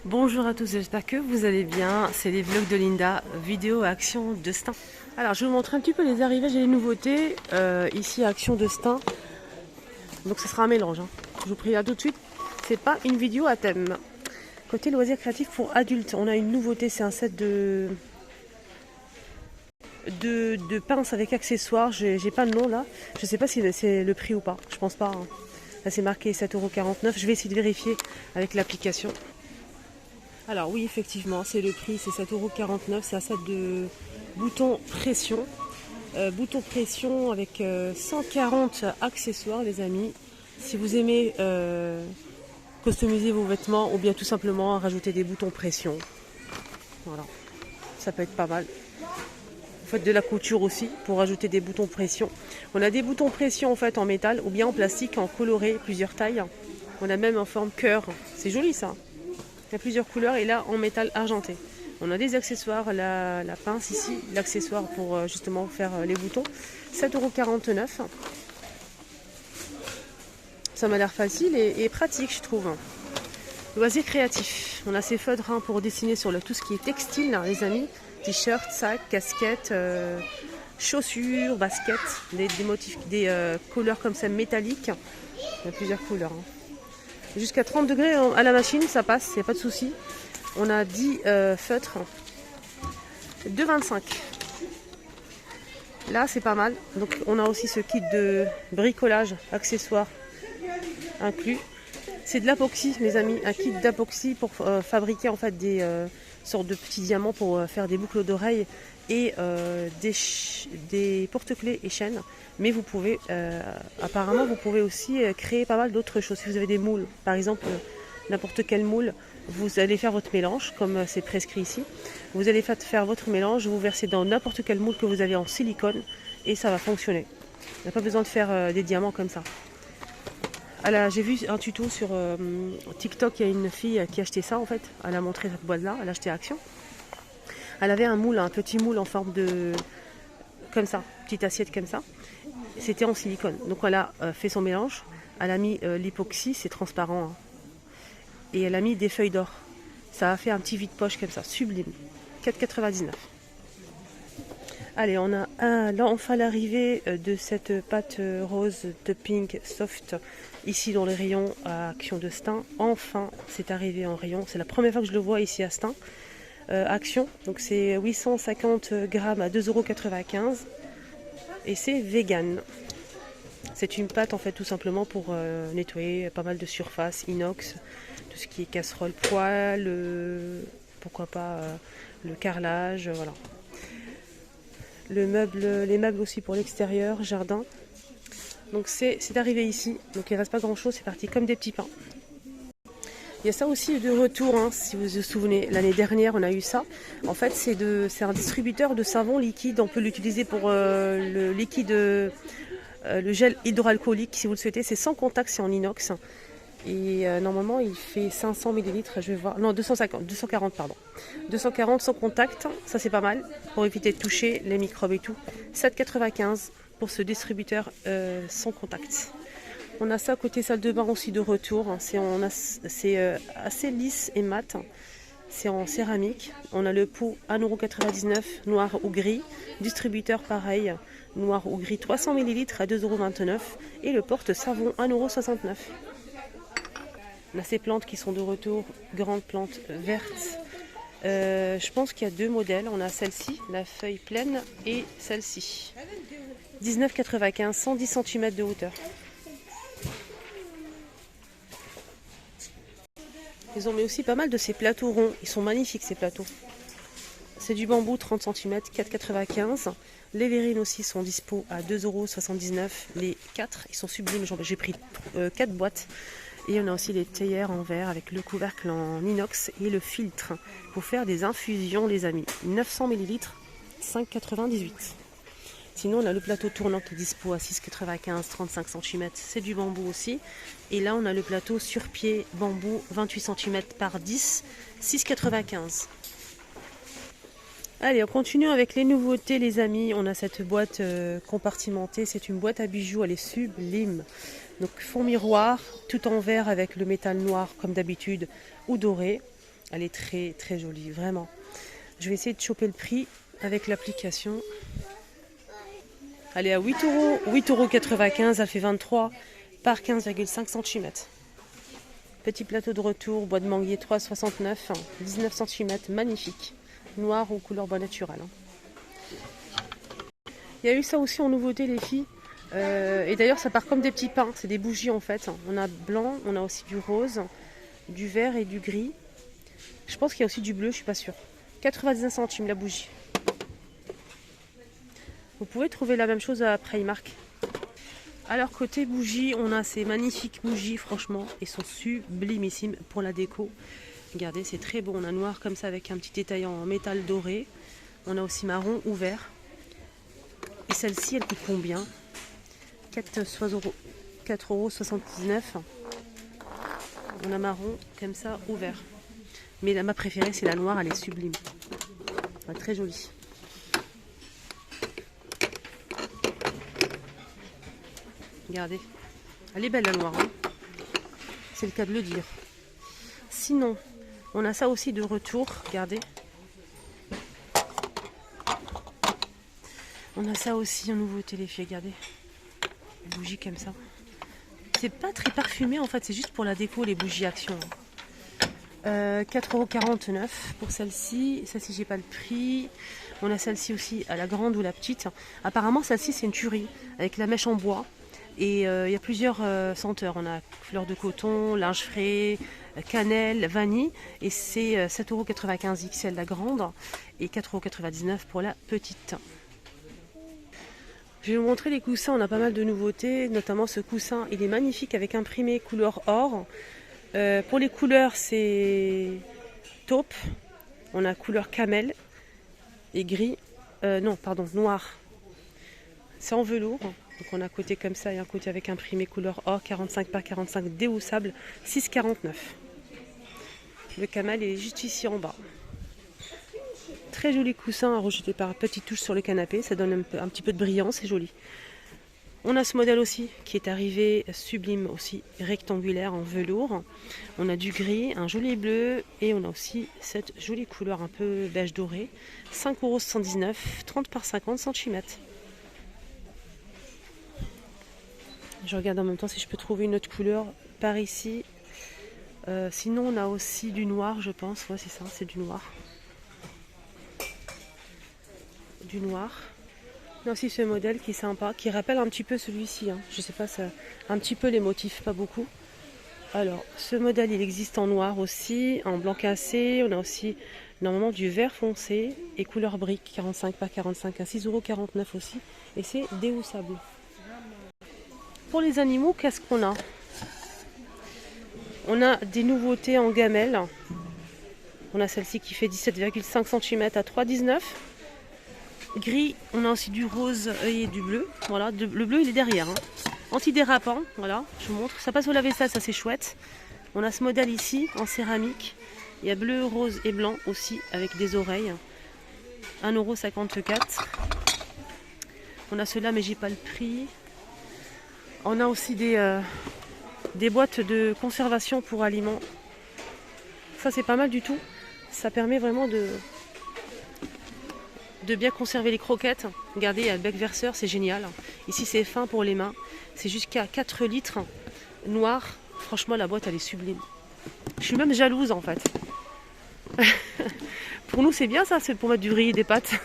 Bonjour à tous, j'espère que vous allez bien. C'est les vlogs de Linda, vidéo Action Destin. Alors je vous montre un petit peu les arrivages et les nouveautés. Ici Action Destin. Donc ce sera un mélange. Je vous préviens tout de suite, c'est pas une vidéo à thème. Côté loisirs créatifs pour adultes, on a une nouveauté, c'est un set de pinces avec accessoires. J'ai pas le nom là. Je sais pas si c'est le prix ou pas. Je pense pas. Là c'est marqué 7,49 €. Je vais essayer de vérifier avec l'application. Alors oui, effectivement, c'est le prix, c'est 7,49 €. C'est un set de boutons pression. Boutons pression avec 140 accessoires, les amis. Si vous aimez customiser vos vêtements ou bien tout simplement rajouter des boutons pression. Voilà, ça peut être pas mal. Vous faites de la couture aussi pour rajouter des boutons pression. On a des boutons pression en fait en métal ou bien en plastique, en coloré, plusieurs tailles. On a même en forme cœur. C'est joli ça. Il y a plusieurs couleurs et là en métal argenté. On a des accessoires, la pince ici, l'accessoire pour justement faire les boutons. 7,49 €. Ça m'a l'air facile et pratique, je trouve. Loisirs créatifs. On a ces feutres pour dessiner sur tout ce qui est textile, hein, les amis. T-shirts, sacs, casquettes, chaussures, baskets, des motifs, des couleurs comme ça métalliques. Il y a plusieurs couleurs. Jusqu'à 30 degrés à la machine, ça passe, il n'y a pas de souci. On a 10 feutres. 2,25 €. Là, c'est pas mal. Donc, on a aussi ce kit de bricolage, accessoires inclus. C'est de l'apoxy, les amis. Un kit d'apoxy pour fabriquer en fait des sortes de petits diamants pour faire des boucles d'oreilles et des porte-clés et chaînes. Mais vous pouvez, apparemment, vous pouvez aussi créer pas mal d'autres choses. Si vous avez des moules, par exemple, n'importe quel moule, vous allez faire votre mélange, comme c'est prescrit ici. Vous allez faire votre mélange, vous versez dans n'importe quel moule que vous avez en silicone et ça va fonctionner. Il n'y a pas besoin de faire des diamants comme ça. J'ai vu un tuto sur TikTok, il y a une fille qui a acheté ça en fait. Elle a montré cette boîte-là, elle a acheté Action. Elle avait un moule, un petit moule en forme de... comme ça, petite assiette comme ça. C'était en silicone. Donc elle a fait son mélange, elle a mis l'époxy, c'est transparent. Hein. Et elle a mis des feuilles d'or. Ça a fait un petit vide-poche comme ça, sublime. 4,99 €. Allez, on a là enfin l'arrivée de cette pâte rose de Pink Soft ici dans les rayons à Action de Stein. Enfin, c'est arrivé en rayon. C'est la première fois que je le vois ici à Stein. Action, donc c'est 850 grammes à 2,95 € et c'est vegan. C'est une pâte en fait tout simplement pour nettoyer pas mal de surface, inox, tout ce qui est casserole, poêle, pourquoi pas le carrelage, voilà. Les meubles aussi pour l'extérieur, jardin. Donc c'est arrivé ici, donc il ne reste pas grand chose, c'est parti comme des petits pains. Il y a ça aussi de retour, hein, si vous vous souvenez, l'année dernière on a eu ça. En fait c'est un distributeur de savon liquide, on peut l'utiliser pour le liquide, le gel hydroalcoolique si vous le souhaitez, c'est sans contact, c'est en inox. Et normalement il fait 500 ml, je vais voir, non 240 pardon. 240 sans contact, ça c'est pas mal, pour éviter de toucher les microbes et tout. 7,95 € pour ce distributeur sans contact. On a ça côté salle de bain aussi de retour, hein. C'est assez lisse et mat, c'est en céramique. On a le pot 1,99 € noir ou gris, distributeur pareil, noir ou gris 300 ml à 2,29 € et le porte-savon 1,69 €. On a ces plantes qui sont de retour, grandes plantes vertes. Je pense qu'il y a deux modèles. On a celle-ci, la feuille pleine, et celle-ci. 19,95 €, 110 cm de hauteur. Ils ont mis aussi pas mal de ces plateaux ronds. Ils sont magnifiques ces plateaux. C'est du bambou 30 cm, 4,95 €. Les verrines aussi sont dispo à 2,79 €. Les 4, ils sont sublimes. J'ai pris 4 boîtes. Et on a aussi les théières en verre avec le couvercle en inox et le filtre pour faire des infusions, les amis. 900 ml, 5,98 €. Sinon, on a le plateau tournant qui est dispo à 6,95 €, 35 cm. C'est du bambou aussi. Et là, on a le plateau sur pied bambou 28 cm par 10, 6,95 €. Allez, on continue avec les nouveautés, les amis. On a cette boîte compartimentée. C'est une boîte à bijoux, elle est sublime. Donc fond miroir, tout en verre avec le métal noir comme d'habitude ou doré. Elle est très très jolie, vraiment. Je vais essayer de choper le prix avec l'application. Elle est à 8 euros, 8,95 €, elle fait 23 par 15,5 cm. Petit plateau de retour, bois de manguier 3,69, 19 cm, magnifique. Noir ou couleur bois naturel. Il y a eu ça aussi en nouveauté les filles. Et d'ailleurs ça part comme des petits pains, c'est des bougies en fait. On a blanc, on a aussi du rose, du vert et du gris. Je pense qu'il y a aussi du bleu, je suis pas sûre. 99 centimes la bougie. Vous pouvez trouver la même chose à Primark. Alors côté bougies, on a ces magnifiques bougies, franchement, ils sont sublimissimes pour la déco. Regardez, c'est très beau, on a noir comme ça avec un petit détail en métal doré. On a aussi marron ou vert. Et celle-ci, elle coûte combien? 4,79 €. On a marron comme ça ou vert. Mais ma préférée, c'est la noire, elle est sublime. Elle est très jolie. Regardez, elle est belle la noire, hein, c'est le cas de le dire. Sinon, on a ça aussi de retour, regardez. On a ça aussi en nouveauté les filles, regardez. Les bougies comme ça. C'est pas très parfumé en fait, c'est juste pour la déco les bougies Action. 4,49 € pour celle-ci. Celle-ci, j'ai pas le prix. On a celle-ci aussi à la grande ou la petite. Apparemment, celle-ci, c'est une tuerie avec la mèche en bois. Et il y a plusieurs senteurs. On a fleur de coton, linge frais, cannelle, vanille. Et c'est 7,95 € XL la grande et 4,99 € pour la petite. Je vais vous montrer les coussins. On a pas mal de nouveautés, notamment ce coussin. Il est magnifique avec imprimé couleur or. Pour les couleurs, c'est taupe. On a couleur camel et gris. Non, pardon, noir. C'est en velours. Donc on a un côté comme ça et un côté avec imprimé couleur or, 45 par 45 déhoussable, 6,49 €. Le camel est juste ici en bas. Très joli coussin à rejeter par petite touche sur le canapé, ça donne un petit peu de brillance, c'est joli. On a ce modèle aussi qui est arrivé sublime aussi, rectangulaire en velours. On a du gris, un joli bleu et on a aussi cette jolie couleur un peu beige doré. 5,79 €, 30 par 50 cm. Je regarde en même temps si je peux trouver une autre couleur par ici. Sinon on a aussi du noir je pense, ouais c'est ça, c'est du noir. Du noir. On a aussi ce modèle qui est sympa, qui rappelle un petit peu celui-ci. Hein. Je sais pas, ça, un petit peu les motifs, pas beaucoup. Alors, ce modèle, il existe en noir aussi, en blanc cassé. On a aussi normalement du vert foncé et couleur brique, 45 par 45 à 6,49 € aussi. Et c'est déhoussable. Pour les animaux, qu'est-ce qu'on a? On a des nouveautés en gamelle. On a celle-ci qui fait 17,5 cm à 3,19 €. Gris, on a aussi du rose et du bleu. Voilà, le bleu il est derrière. Hein. Antidérapant, voilà, je vous montre. Ça passe au lave-vaisselle, ça c'est chouette. On a ce modèle ici en céramique. Il y a bleu, rose et blanc aussi avec des oreilles. 1,54 €. On a ceux-là mais j'ai pas le prix. On a aussi des boîtes de conservation pour aliments. Ça c'est pas mal du tout. Ça permet vraiment de bien conserver les croquettes. Regardez, il y a le bec verseur, c'est génial. Ici, c'est fin pour les mains. C'est jusqu'à 4 litres noir. Franchement, la boîte, elle est sublime. Je suis même jalouse, en fait. Pour nous, c'est bien ça, c'est pour mettre du riz et des pâtes.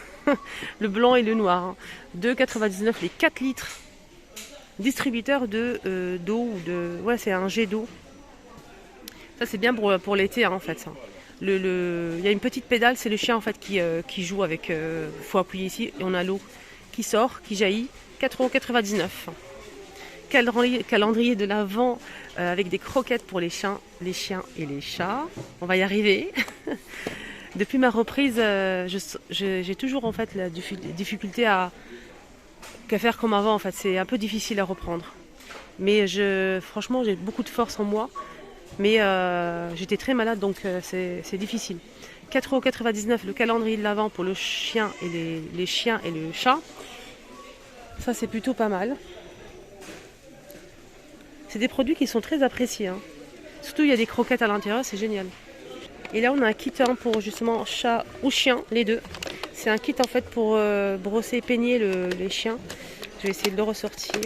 Le blanc et le noir. 2,99 € les 4 litres. Distributeur de d'eau ou de... Ouais, c'est un jet d'eau. Ça, c'est bien pour l'été, hein, en fait, ça. Il y a une petite pédale, c'est le chien en fait qui joue avec. Faut appuyer ici et on a l'eau qui sort, qui jaillit. 4,99 €. Calendrier de l'Avent avec des croquettes pour les chiens et les chats. On va y arriver. Depuis ma reprise, j'ai toujours en fait la difficulté à faire comme avant. En fait, c'est un peu difficile à reprendre. Mais franchement, j'ai beaucoup de force en moi. Mais j'étais très malade donc c'est difficile. 4,99 € le calendrier de l'Avent pour le chien et les chiens et le chat. Ça c'est plutôt pas mal. C'est des produits qui sont très appréciés. Hein. Surtout il y a des croquettes à l'intérieur, c'est génial. Et là, on a un kit hein, pour justement chat ou chien, les deux. C'est un kit en fait pour brosser et peigner les chiens. Je vais essayer de le ressortir.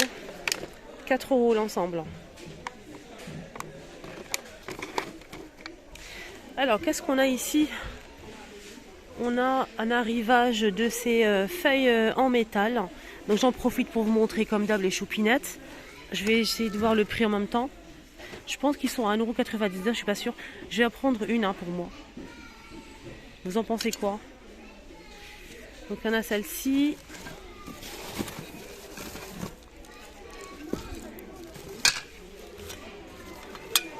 4 € l'ensemble. Alors, qu'est-ce qu'on a ici? On a un arrivage de ces feuilles en métal. Donc j'en profite pour vous montrer comme d'hab les choupinettes. Je vais essayer de voir le prix en même temps. Je pense qu'ils sont à 1,99 €, je suis pas sûre. Je vais en prendre une hein, pour moi. Vous en pensez quoi? Donc on a celle-ci.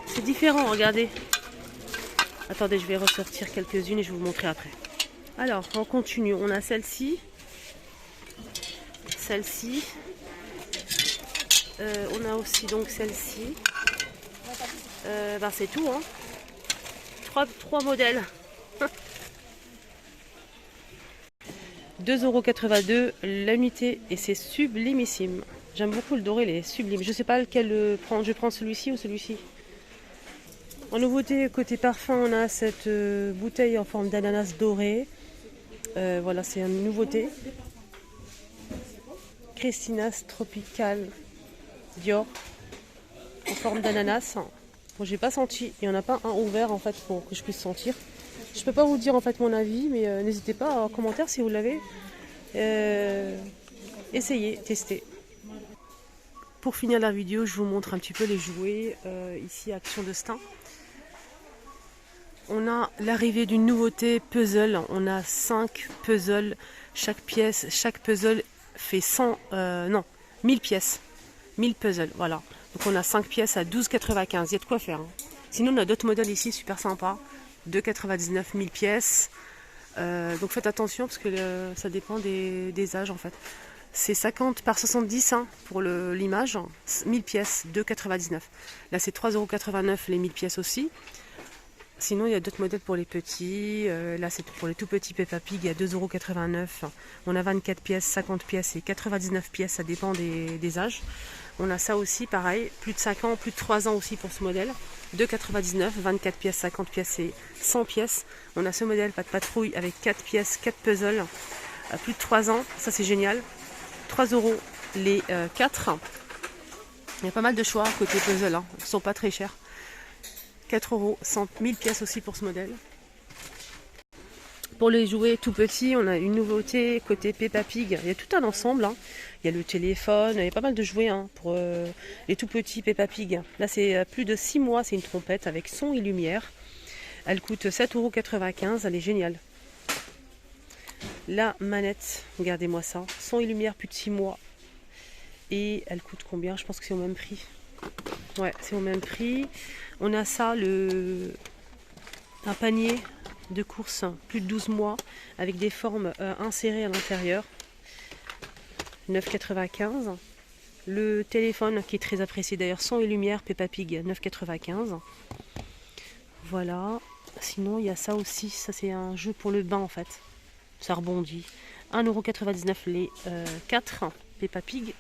C'est différent, regardez. Attendez, je vais ressortir quelques-unes et je vais vous montrer après. Alors, on continue. On a celle-ci. Celle-ci. On a aussi donc celle-ci. C'est tout. Hein. Trois modèles. 2,82 € l'unité et c'est sublimissime. J'aime beaucoup le doré, il est sublime. Je ne sais pas lequel prendre. Je prends celui-ci ou celui-ci. En nouveauté, côté parfum, on a cette bouteille en forme d'ananas doré. Voilà, c'est une nouveauté. Christina's Tropical Dior en forme d'ananas. Bon, j'ai pas senti, il n'y en a pas un ouvert en fait pour que je puisse sentir. Je peux pas vous dire en fait mon avis, mais n'hésitez pas en commentaire si vous l'avez. Essayez, testez. Pour finir la vidéo, je vous montre un petit peu les jouets ici à Action de Stains. On a l'arrivée d'une nouveauté puzzle. On a 5 puzzles. Chaque puzzle fait 1000 pièces. 1000 puzzles, voilà. Donc on a 5 pièces à 12,95. Il y a de quoi faire. Hein. Sinon on a d'autres modèles ici, super sympa. 2,99, 1000 pièces. Donc faites attention parce que ça dépend des âges en fait. C'est 50 par 70 hein, pour l'image. 1000 pièces, 2,99. Là c'est 3,89 € les 1000 pièces aussi. Sinon, il y a d'autres modèles pour les petits. Là, c'est pour les tout petits Peppa Pig, il y a 2,89 €. On a 24 pièces, 50 pièces et 99 pièces, ça dépend des âges. On a ça aussi, pareil, plus de 5 ans, plus de 3 ans aussi pour ce modèle. 2,99 €, 24 pièces, 50 pièces et 100 pièces. On a ce modèle, pas de patrouille, avec 4 pièces, 4 puzzles, à plus de 3 ans. Ça, c'est génial. 3 € les 4. Il y a pas mal de choix côté puzzle, hein. Ils ne sont pas très chers. 4 €, 1000 pièces aussi pour ce modèle. Pour les jouets tout petits, on a une nouveauté côté Peppa Pig. Il y a tout un ensemble. Hein. Il y a le téléphone, il y a pas mal de jouets hein, pour les tout petits Peppa Pig. Là, c'est plus de 6 mois. C'est une trompette avec son et lumière. Elle coûte 7,95 €. Elle est géniale. La manette, regardez-moi ça. Son et lumière, plus de 6 mois. Et elle coûte combien? Je pense que c'est au même prix. Ouais, c'est au même prix. On a ça, un panier de course, plus de 12 mois, avec des formes insérées à l'intérieur. 9,95 €. Le téléphone, qui est très apprécié d'ailleurs, son et lumière, Peppa Pig, 9,95 €. Voilà. Sinon, il y a ça aussi. Ça, c'est un jeu pour le bain, en fait. Ça rebondit. 1,99 € les 4 Peppa Pig.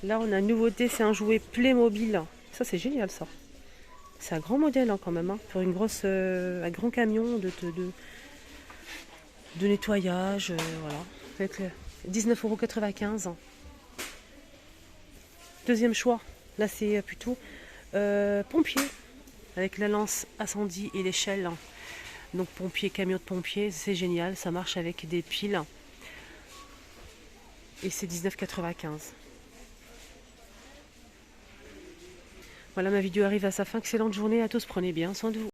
Là, on a une nouveauté, c'est un jouet Playmobil. Ça, c'est génial, ça. C'est un grand modèle, hein, quand même. Hein, pour un grand camion de nettoyage. Voilà. Avec 19,95 €. Deuxième choix. Là, c'est plutôt pompier. Avec la lance incendie et l'échelle. Hein. Donc, pompier, camion de pompier. C'est génial. Ça marche avec des piles. Et c'est 19,95 €. Voilà, ma vidéo arrive à sa fin. Excellente journée à tous. Prenez bien soin de vous.